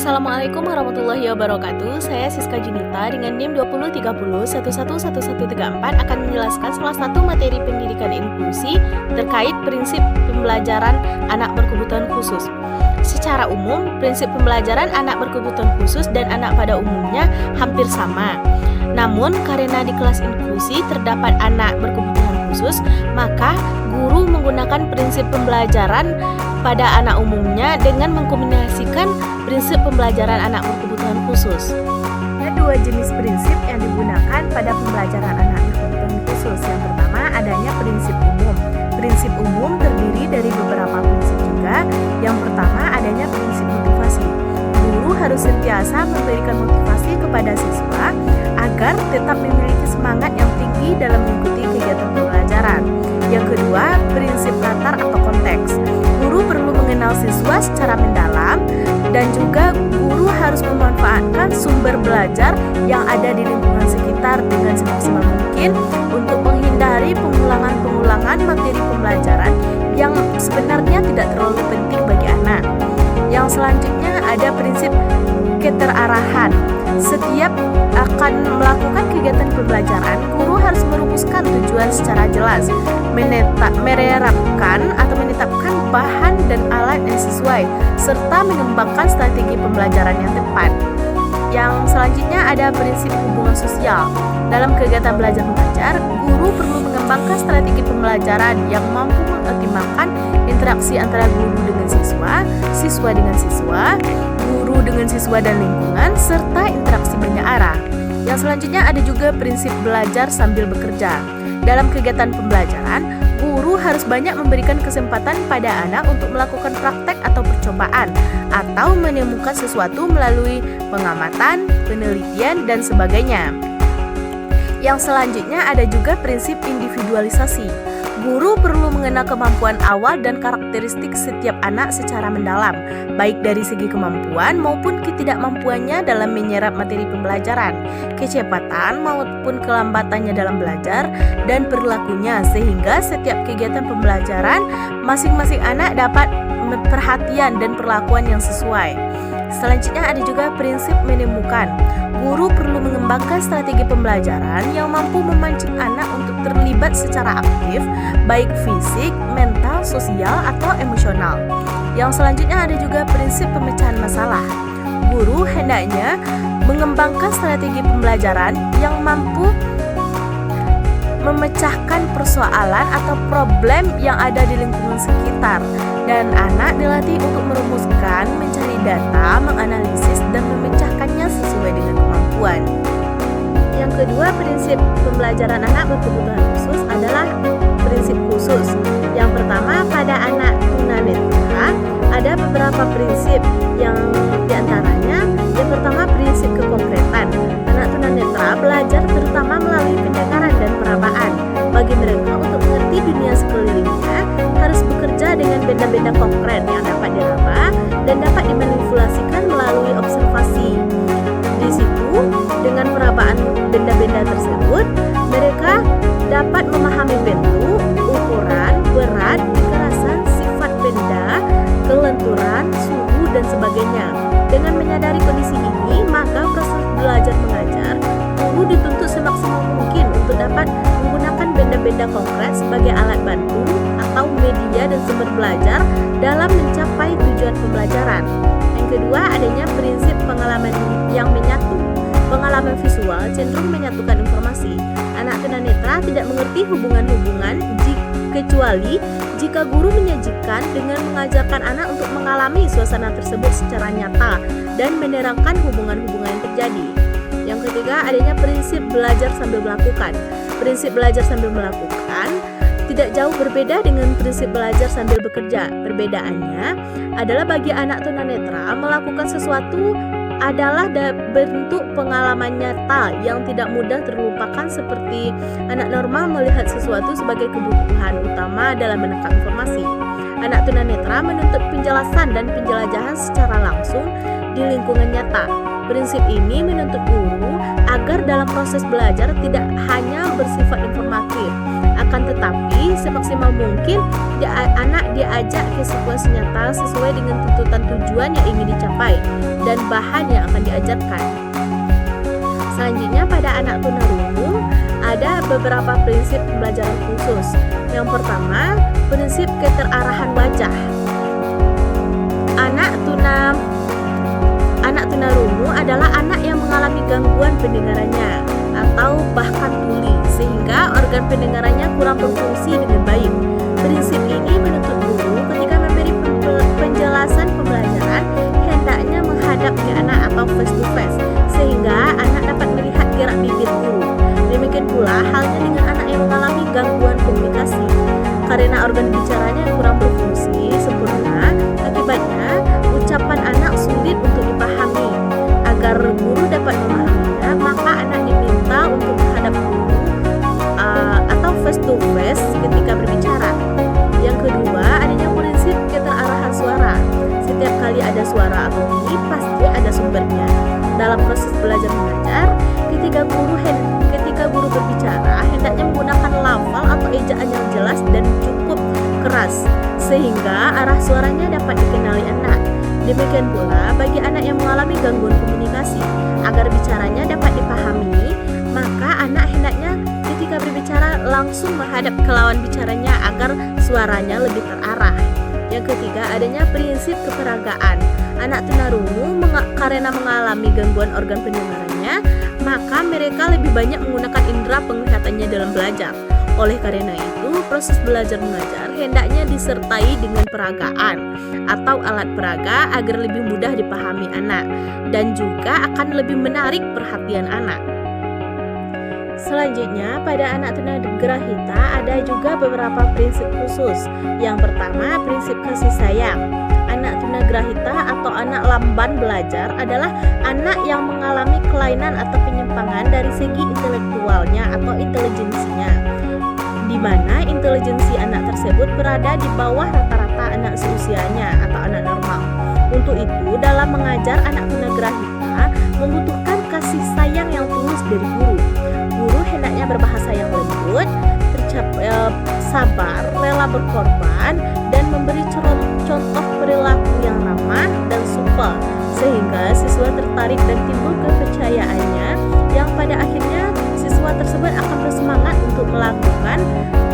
Assalamualaikum warahmatullahi wabarakatuh. Saya Siska Junita dengan NIM 2030111134 akan menjelaskan salah satu materi pendidikan inklusi terkait prinsip pembelajaran anak berkebutuhan khusus. Secara umum, prinsip pembelajaran anak berkebutuhan khusus dan anak pada umumnya hampir sama. Namun, karena di kelas inklusi terdapat anak berkebutuhan khusus, maka guru menggunakan prinsip pembelajaran pada anak umumnya dengan mengkombinasikan prinsip pembelajaran anak berkebutuhan khusus. Ada dua jenis prinsip yang digunakan pada pembelajaran anak berkebutuhan khusus. Yang pertama, adanya prinsip umum. Prinsip umum terdiri dari beberapa prinsip juga. Yang pertama, adanya prinsip motivasi. Guru harus sentiasa memberikan motivasi kepada siswa agar tetap memiliki semangat yang tinggi dalam mengikuti kegiatan pembelajaran. Yang kedua, prinsip latar atau konteks. Guru perlu mengenal siswa secara mendalam dan juga guru harus memanfaatkan sumber belajar yang ada di lingkungan sekitar dengan semaksimal mungkin untuk menghindari pengulangan-pengulangan materi pembelajaran yang sebenarnya tidak terlalu penting bagi anak. Yang selanjutnya ada prinsip keterarahan. Setiap akan melakukan kegiatan pembelajaran, guru harus merumuskan tujuan secara jelas, menetapkan bahan dan alat yang sesuai, serta mengembangkan strategi pembelajaran yang tepat. Yang selanjutnya ada prinsip hubungan sosial. Dalam kegiatan belajar mengajar, guru perlu mengembangkan strategi pembelajaran yang mampu mengoptimalkan interaksi antara guru dengan siswa, siswa dengan siswa, guru dengan siswa dan lingkungan, serta interaksi banyak arah. Yang selanjutnya ada juga prinsip belajar sambil bekerja. Dalam kegiatan pembelajaran, guru harus banyak memberikan kesempatan pada anak untuk melakukan praktek atau percobaan atau menemukan sesuatu melalui pengamatan, penelitian, dan sebagainya. Yang selanjutnya ada juga prinsip individualisasi. Guru perlu mengenal kemampuan awal dan karakteristik setiap anak secara mendalam, baik dari segi kemampuan maupun ketidakmampuannya dalam menyerap materi pembelajaran, kecepatan maupun kelambatannya dalam belajar, dan perilakunya, sehingga setiap kegiatan pembelajaran masing-masing anak dapat perhatian dan perlakuan yang sesuai. Selanjutnya ada juga prinsip menemukan. Guru perlu mengembangkan strategi pembelajaran yang mampu memancing anak untuk terlibat secara aktif, baik fisik, mental, sosial, atau emosional. Yang selanjutnya ada juga prinsip pemecahan masalah. Guru hendaknya mengembangkan strategi pembelajaran yang mampu memecahkan persoalan atau problem yang ada di lingkungan sekitar, dan anak dilatih untuk merumuskan, mencari data, menganalisis, dan memecahkannya sesuai dengan kemampuan. Yang kedua, prinsip pembelajaran anak berkebutuhan khusus adalah prinsip khusus. Yang pertama, pada anak tunanetra ada beberapa prinsip, yang diantaranya yang pertama prinsip kekonkretan. Anak tunanetra belajar terutama melalui pendengaran dan perabaan. Bagi mereka untuk mengerti dunia sekelilingnya harus bekerja dengan benda-benda konkret yang dapat diraba dan dapat dimanipulasikan melalui observasi. Di situ, dengan perabaan benda-benda tersebut, mereka dapat memahami bentuk, ukuran, berat, kekerasan, sifat benda, kelenturan, suhu, dan sebagainya. Dengan menyadari kondisi ini, maka proses belajar mengajar, guru dituntut semaksimal mungkin untuk dapat menggunakan benda-benda konkret sebagai alat bantu atau media dan sumber belajar dalam mencapai tujuan pembelajaran. Yang kedua, adanya prinsip pengalaman yang menyatu. Pengalaman visual cenderung menyatukan informasi. Anak tunanetra tidak mengerti hubungan-hubungan kecuali jika guru menyajikan dengan mengajarkan anak untuk mengalami suasana tersebut secara nyata dan menerangkan hubungan-hubungan yang terjadi. Yang ketiga, adanya prinsip belajar sambil melakukan. Prinsip belajar sambil melakukan tidak jauh berbeda dengan prinsip belajar sambil bekerja. Perbedaannya adalah bagi anak tunanetra melakukan sesuatu adalah bentuk pengalaman nyata yang tidak mudah terlupakan, seperti anak normal melihat sesuatu sebagai kebutuhan utama dalam menangkap informasi. Anak tunanetra menuntut penjelasan dan penjelajahan secara langsung di lingkungan nyata. Prinsip ini menuntut guru agar dalam proses belajar tidak hanya bersifat informatif, akan tetapi semaksimal mungkin anak diajak ke situasi nyata sesuai dengan tuntutan tujuan yang ingin dicapai dan bahan yang akan diajarkan. Selanjutnya pada anak tunarungu ada beberapa prinsip pembelajaran khusus. Yang pertama, prinsip keterarahan wajah. Anak tunarungu adalah anak yang mengalami gangguan pendengarannya atau bahkan tuli, sehingga organ pendengarannya kurang berfungsi dengan baik. Prinsip ini menuntut guru ketika memberi penjelasan pembelajaran hendaknya menghadap ke anak atau face to face, sehingga anak dapat melihat gerak bibir guru. Demikian pula halnya dengan anak yang mengalami gangguan komunikasi, karena organ bicaranya kurang berfungsi sempurna. Akibatnya ucapan anak sulit untuk dipahami. Agar guru dapat memahaminya, maka anak diminta untuk menghadap guru atau face to face ketika berbicara. Yang kedua, adanya prinsip keterarahan suara. Setiap kali ada suara atau bunyi, pasti ada sumbernya. Dalam proses belajar mengajar, ketika guru berbicara, hendaknya menggunakan lafal atau ejaan yang jelas dan cukup keras, sehingga arah suaranya dapat dikenali anak. Demikian pula bagi anak yang mengalami gangguan komunikasi, agar bicaranya dapat dipahami, maka anak hendaknya ketika berbicara langsung menghadap ke lawan bicaranya agar suaranya lebih terarah. Yang ketiga, adanya prinsip keperagaan. Anak tunarungu karena mengalami gangguan organ pendengarannya, maka mereka lebih banyak menggunakan indera penglihatannya dalam belajar. Oleh karena itu, proses belajar mengajar hendaknya disertai dengan peragaan atau alat peraga agar lebih mudah dipahami anak dan juga akan lebih menarik perhatian anak. Selanjutnya, pada anak tunagrahita ada juga beberapa prinsip khusus. Yang pertama, prinsip kasih sayang. Anak tunagrahita atau anak lamban belajar adalah anak yang mengalami kelainan atau penyimpangan dari segi intelektualnya atau intelijensinya, di mana intelijensi anak tersebut berada di bawah rata-rata anak seusianya atau anak normal. Untuk itu, dalam mengajar anak tunagrahita membutuhkan kasih sayang yang tulus dari guru. Guru hendaknya berbahasa yang lembut, sabar, rela berkorban, dan memberi contoh perilaku yang ramah dan supel, sehingga siswa tertarik dan timbul kepercayaannya, yang pada akhirnya siswa tersebut akan bersemangat untuk melakukan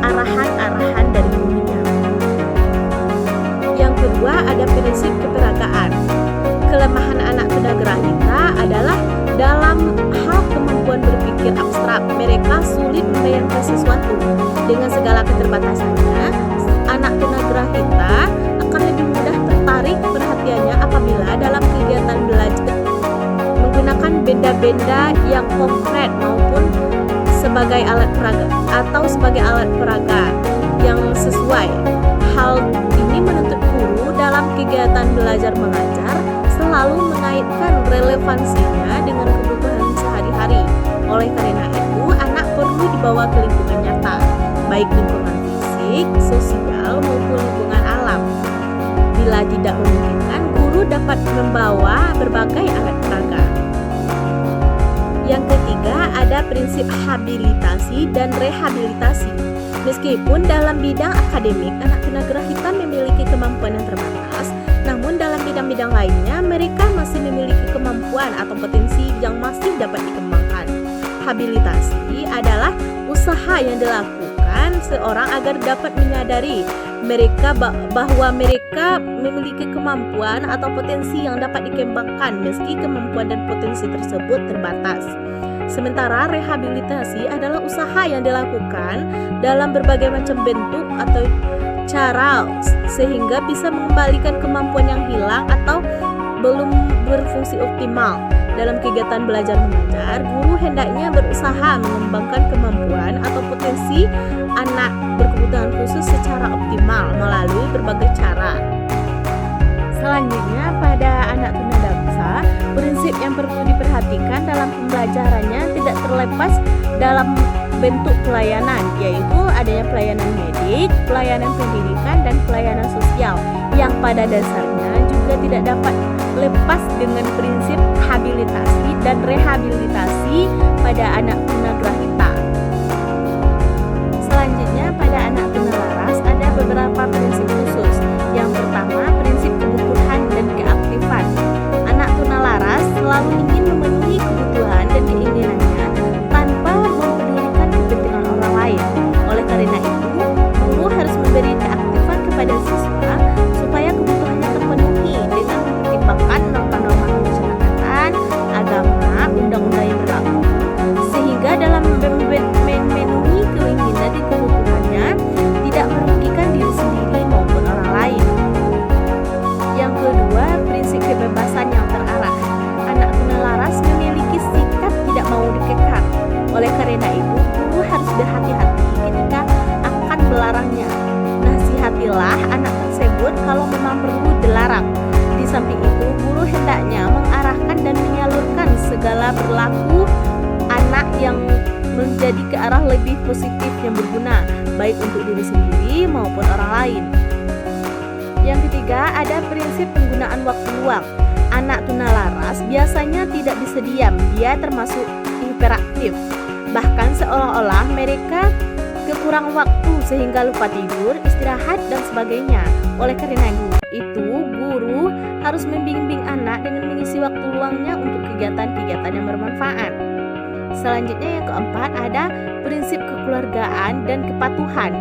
arahan-arahan dari gurunya. Yang kedua, ada prinsip keperagaan. Kelemahan anak tunagrahita adalah dalam hal kemampuan berpikir abstrak. Mereka sulit membayangkan sesuatu. Dengan segala keterbatasannya, anak tunagrahita akan lebih mudah tertarik perhatiannya apabila dalam kegiatan belajar menggunakan benda-benda yang konkret maupun sebagai alat peraga yang sesuai. Hal ini menuntut guru dalam kegiatan belajar mengajar selalu mengaitkan relevansinya dengan kebutuhan sehari-hari. Oleh karena itu, anak perlu dibawa ke lingkungan nyata, baik lingkungan fisik, sosial, maupun lingkungan alam. Bila tidak memungkinkan, guru dapat membawa berbagai alat peraga. Yang ketiga, ada prinsip habilitasi dan rehabilitasi. Meskipun dalam bidang akademik anak tunagrahita memiliki kemampuan yang terbatas, namun dalam bidang-bidang lainnya mereka masih memiliki kemampuan atau potensi yang masih dapat dikembangkan. Habilitasi adalah usaha yang dilakukan seorang agar dapat menyadari bahwa mereka memiliki kemampuan atau potensi yang dapat dikembangkan meski kemampuan dan potensi tersebut terbatas. Sementara rehabilitasi adalah usaha yang dilakukan dalam berbagai macam bentuk atau cara sehingga bisa mengembalikan kemampuan yang hilang atau belum berfungsi optimal. Dalam kegiatan belajar mengajar, guru hendaknya berusaha mengembangkan kemampuan atau potensi anak berkebutuhan khusus secara optimal melalui berbagai cara. Selanjutnya, pada anak tunadaksa, prinsip yang perlu diperhatikan dalam pembelajarannya tidak terlepas dalam bentuk pelayanan, yaitu adanya pelayanan medik, pelayanan pendidikan, dan pelayanan sosial, yang pada dasarnya juga tidak dapat lepas dengan prinsip habilitasi dan rehabilitasi pada anak tunagrahita. Selanjutnya, pada anak tunalaras ada beberapa prinsip khusus. tersebut kalau memang perlu dilarang. Di samping itu, guru hendaknya mengarahkan dan menyalurkan segala perilaku anak yang menjadi ke arah lebih positif yang berguna, baik untuk diri sendiri maupun orang lain. Yang ketiga, ada prinsip penggunaan waktu luang. Anak tunalaras biasanya tidak bisa diam, dia termasuk hiperaktif. Bahkan seolah-olah mereka kekurangan waktu sehingga lupa tidur, istirahat, dan sebagainya. Oleh karena itu, guru harus membimbing anak dengan mengisi waktu luangnya untuk kegiatan-kegiatan yang bermanfaat. Selanjutnya yang keempat, ada prinsip kekeluargaan dan kepatuhan.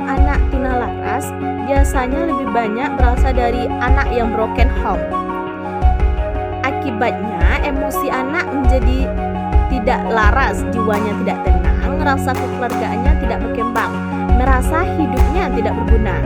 Anak tunalaras biasanya lebih banyak berasal dari anak yang broken home. Akibatnya, emosi anak menjadi tidak laras, jiwanya tidak tenang, rasa kekeluargaannya tidak berkembang, merasa hidupnya tidak berguna.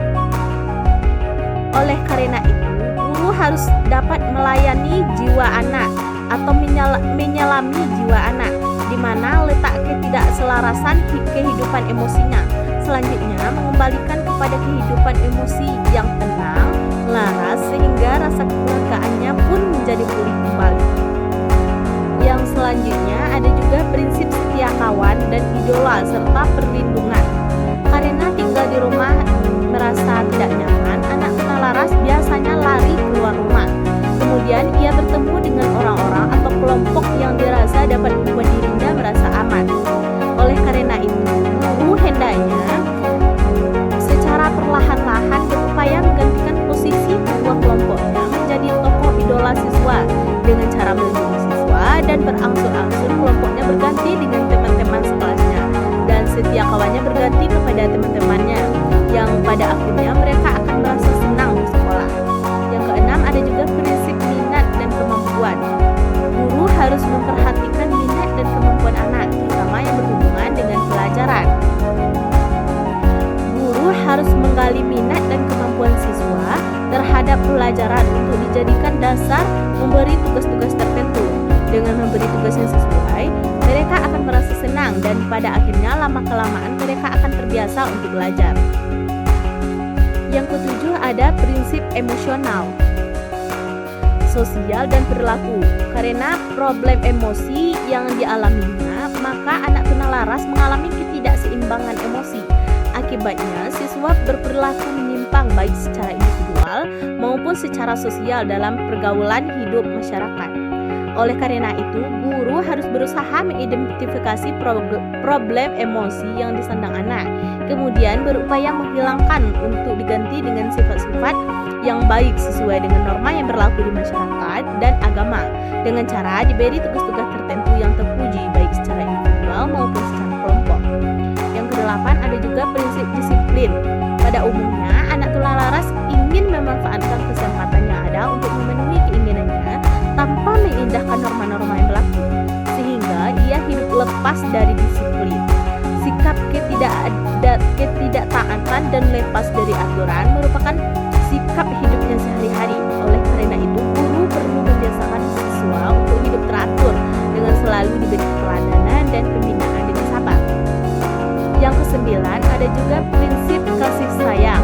Oleh karena itu, guru harus dapat melayani jiwa anak atau menyelami jiwa anak, di mana letak ketidakselarasan kehidupan emosinya. Selanjutnya, mengembalikan kepada kehidupan emosi yang tenang, laras, sehingga rasa kekeluargaannya pun menjadi pulih kembali. Yang selanjutnya ada juga prinsip setia kawan dan idola serta perlindungan. Karena tinggal di rumah merasa tidak nyaman, anak tunalaras biasanya lari keluar rumah. Kemudian ia bertemu dengan orang-orang atau kelompok yang dirasa dapat membuat dirinya merasa aman. Oleh karena itu, guru hendaknya secara perlahan-lahan berupaya menggantikan posisi ketua kelompoknya menjadi tokoh idola siswa dengan cara melindungi siswa dan berangsur-angsur kelompoknya berganti dengan teman-teman sekelasnya dan setia kawannya berganti kepada teman-temannya yang pada akhirnya mereka akan merasa senang di sekolah. Yang keenam, ada juga prinsip minat dan kemampuan. Guru harus memperhatikan minat dan kemampuan anak, terutama yang berhubungan dengan pelajaran. Guru harus menggali minat dan kemampuan siswa terhadap pelajaran untuk dijadikan dasar memberi tugas-tugas tertentu. Dengan memberi tugas yang sesuai, mereka akan merasa senang dan pada akhirnya lama-kelamaan mereka akan terbiasa untuk belajar. Yang ketujuh, ada prinsip emosional, sosial, dan perilaku. Karena problem emosi yang dialaminya, maka anak tunalaras mengalami ketidakseimbangan emosi. Akibatnya, siswa berperilaku menyimpang baik secara individual maupun secara sosial dalam pergaulan hidup masyarakat. Oleh karena itu, guru harus berusaha mengidentifikasi problem emosi yang disandang anak, kemudian berupaya menghilangkan untuk diganti dengan sifat-sifat yang baik sesuai dengan norma yang berlaku di masyarakat dan agama, dengan cara diberi tugas-tugas tertentu yang terpuji baik secara individual maupun secara kelompok. Yang kedelapan, ada juga prinsip disiplin. Pada umumnya, anak tunalaras ingin memanfaatkan kesempatan yang ada untuk memenuhi keinginannya tanpa mengindahkan norma-norma yang berlaku, sehingga ia hidup lepas dari disiplin. Sikap ketidaktaatan dan lepas dari aturan merupakan sikap hidupnya sehari-hari. Oleh karena itu, guru perlu membiasakan siswa untuk hidup teratur dengan selalu diberi keteladanan dan pembinaan dengan sabar. Yang kesembilan, ada juga prinsip kasih sayang.